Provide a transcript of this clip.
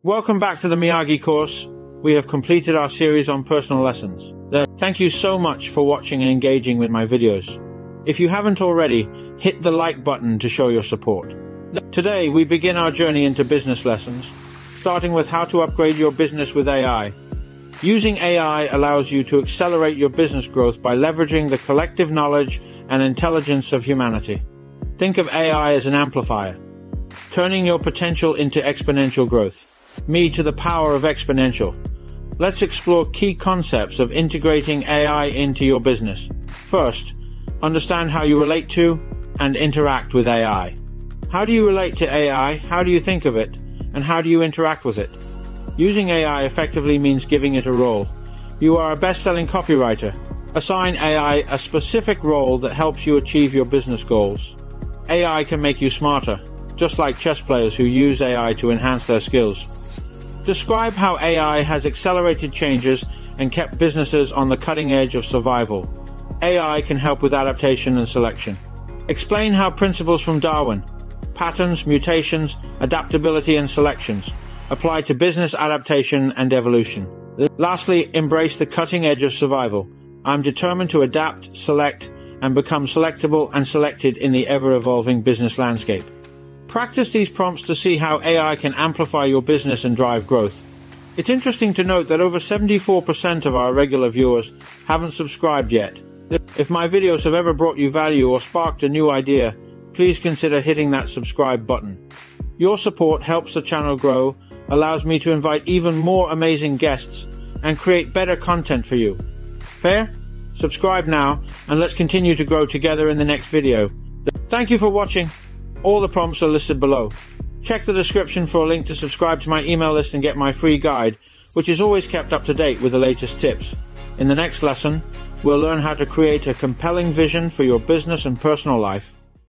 Welcome back to the Miyagi course. We have completed our series on personal lessons. Thank you so much for watching and engaging with my videos. If you haven't already, hit the like button to show your support. Today we begin our journey into business lessons, starting with how to upgrade your business with AI. Using AI allows you to accelerate your business growth by leveraging the collective knowledge and intelligence of humanity. Think of AI as an amplifier, turning your potential into exponential growth. Me to the power of exponential. Let's explore key concepts of integrating AI into your business. First, understand how you relate to and interact with AI. How do you relate to AI? How do you think of it? And how do you interact with it? Using AI effectively means giving it a role. You are a best-selling copywriter. Assign AI a specific role that helps you achieve your business goals. AI can make you smarter, just like chess players who use AI to enhance their skills. Describe how AI has accelerated changes and kept businesses on the cutting edge of survival. AI can help with adaptation and selection. Explain how principles from Darwin, patterns, mutations, adaptability and selections, apply to business adaptation and evolution. Lastly, embrace the cutting edge of survival. I'm determined to adapt, select, and become selectable and selected in the ever-evolving business landscape. Practice these prompts to see how AI can amplify your business and drive growth. It's interesting to note that over 74% of our regular viewers haven't subscribed yet. If my videos have ever brought you value or sparked a new idea, please consider hitting that subscribe button. Your support helps the channel grow, allows me to invite even more amazing guests, and create better content for you. Fair? Subscribe now, and let's continue to grow together in the next video. Thank you for watching. All the prompts are listed below. Check the description for a link to subscribe to my email list and get my free guide, which is always kept up to date with the latest tips. In the next lesson, we'll learn how to create a compelling vision for your business and personal life.